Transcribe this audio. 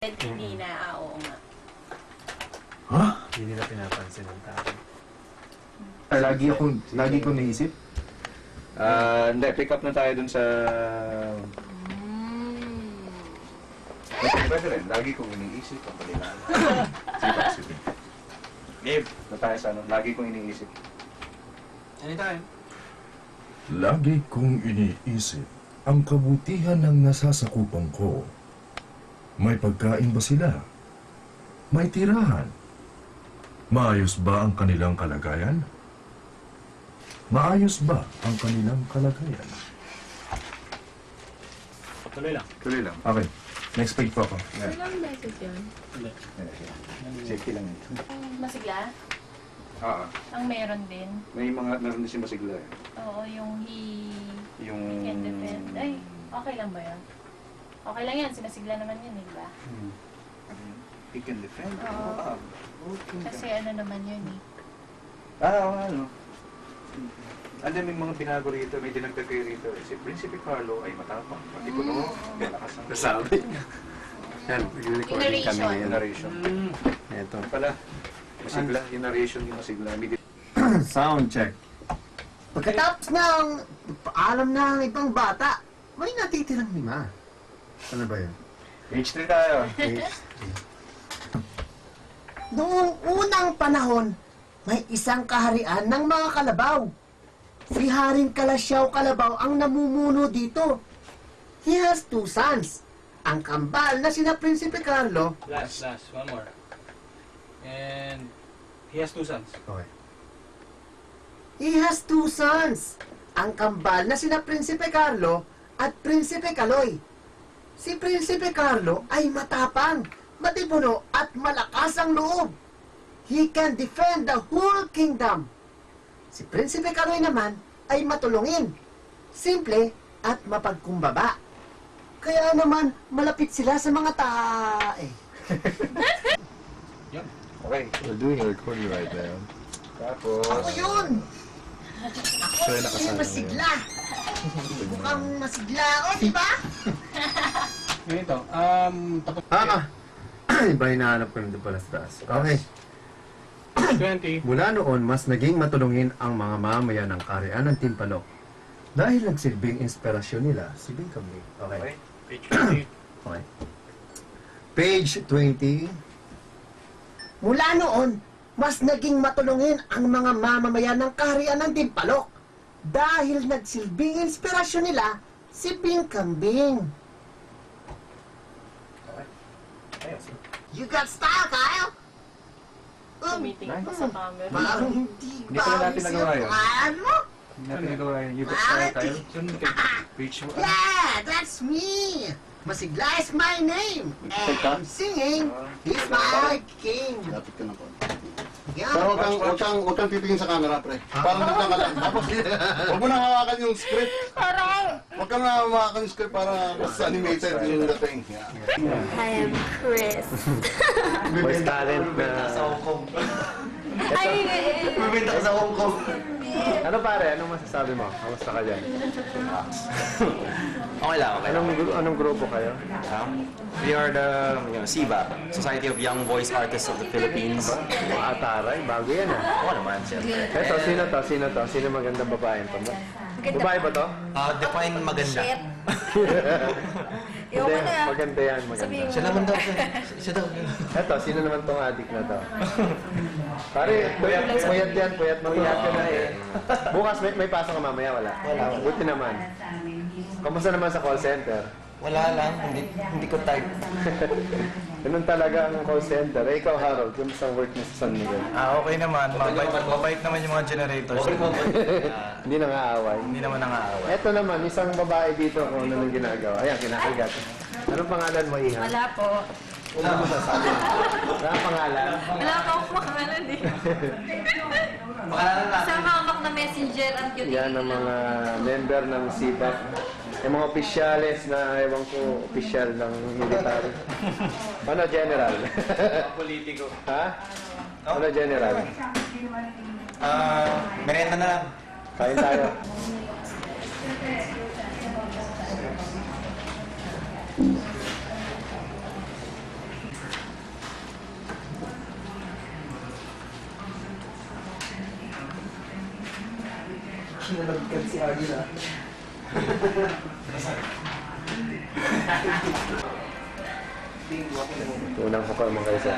Hindi na, oo nga. Ha? Hindi nila pinapansin ng tao. Lagi kong naisip. Hindi, pick up na tayo dun sa... Pwede rin, lagi kong iniisip ang palilaan. Sige. Gabe, na tayo sa ano, lagi kong iniisip. Anytime. Lagi kong iniisip ang kabutihan ng nasasakupan ko. May pagkain ba sila? May tirahan? Maayos ba ang kanilang kalagayan? Maayos ba ang kanilang kalagayan? Tuloy lang. Tuloy lang. Okay. Next page po ako. Yeah. Ilang beses yun? Hindi. Safety lang yun. Ang masigla? Oo. Ang meron din. May mga naroon din si Masigla eh. Oo, yung he Yung... can defend. Ay, okay lang ba yun? Okay lang yan, sinasigla naman yun, di ba? He can defend? Oo. Kasi ano naman yun eh. Ano? And then may mga binago rito, may dinagdag kayo rito. Si Prinsipe Carlo ay matapang. Pati ko no, malakas ang Nasabi. Yan, recording kami Narration. ngayon. narration. Ito. Pala, Masigla, yung narration yung Masigla. Sound check. Pagkatapos ng paalam ng ibang bata, may natitirang 5. Ano ba yun? Page 3 tayo. Noong unang panahon, may isang kaharian ng mga kalabaw. Si Haring Kalasyaw Kalabaw ang namumuno dito. He has 2 sons. Ang kambal na sina Prinsipe Carlo. Last. One more. And he has 2 sons. Okay. He has 2 sons. Ang kambal na sina Prinsipe Carlo at Prinsipe Kaloy. Si Prinsipe Carlo ay matapang, matipuno at malakas ang loob. He can defend the whole kingdom. Si Prinsipe Kaloy naman ay matulungin, simple at mapagkumbaba. Kaya naman malapit sila sa mga tae. Okay. We're doing a recording right now. Tapos... Ako yun! So, Ako si masigla. Mukhang masigla, o diba? Ganito. Tapos Iba hinahanap ko nandun pala sa taas. Okay. 20. Mula noon, mas naging matulungin ang mga mamaya ng kaharian ng Timpalok. Dahil nagsilbing inspirasyon nila si Bing Kambing. Okay. Page 20. Okay. Page 20. Mula noon, mas naging matulungin ang mga mamamayan ng kaharian ng Timpalok dahil nagsilbing inspirasyon nila si Bing Kambing. You got style, Kyle? Tumitingin pa sa camera. Parang hindi Hindi pala ba natin nagawa yun. ano? Hindi natin nagawa yun. You got style tayo. Page 1. Yeah, that's me. Masigla is my name. And I'm singing, he's my king. Lapit ka na po. Yeah. Pero huwag kang titingin sa camera, pre. Parang biglang ka lang. Tapos, huwag mo nang hawakan yung script. Huwag kang hawakan yung script para mas animated yung dating. Yeah. I am Chris. Voice talent na... Ay, Bumenta ka sa Hong Kong. Ano pare? Anong masasabi mo? Kamusta ka dyan? Okay lang, okay lang. Anong grupo kayo? We are the SIVA, Society of Young Voice Artists of the Philippines. Mga ataray, bago yan ah. Oo naman, siyempre. Eto, sino to? Sino to? Sino magandang babae to? Babae ba to? Define maganda. shit. Hindi, maganda yan, maganda. Siya naman daw, siya daw. Eto, sino naman tong adik na to? Pare, puyat yan, puyat ka na eh. Bukas may pasok ka mamaya, wala? Wala. Buti naman. Kamusta naman sa call center? Wala lang, hindi ko type. Ganun talaga ang call center. Eh, ikaw, Harold, kamusta ang work mo sa San Miguel? Okay naman, mabait naman yung mga generators. Hindi na nga aaway. Hindi naman nangaaway. Eto naman, isang babae dito kung ano nang ginagawa. Ayan, kinakagat. Anong pangalan mo, Iha? Wala po. Ano mo sasabi? Wala kang pangalan? Wala pa akong pangalan eh. Sa hamak na messenger ang cute. Yan ang mga member ng SIPAC. Yung mga opisyales na, ewan ko, opisyal ng military. Ano, general? Politiko. Ha? Ano, general? Merenda na lang. Kain tayo. Kinalagkan si Arlo na. Unang ko pa mga kaisa.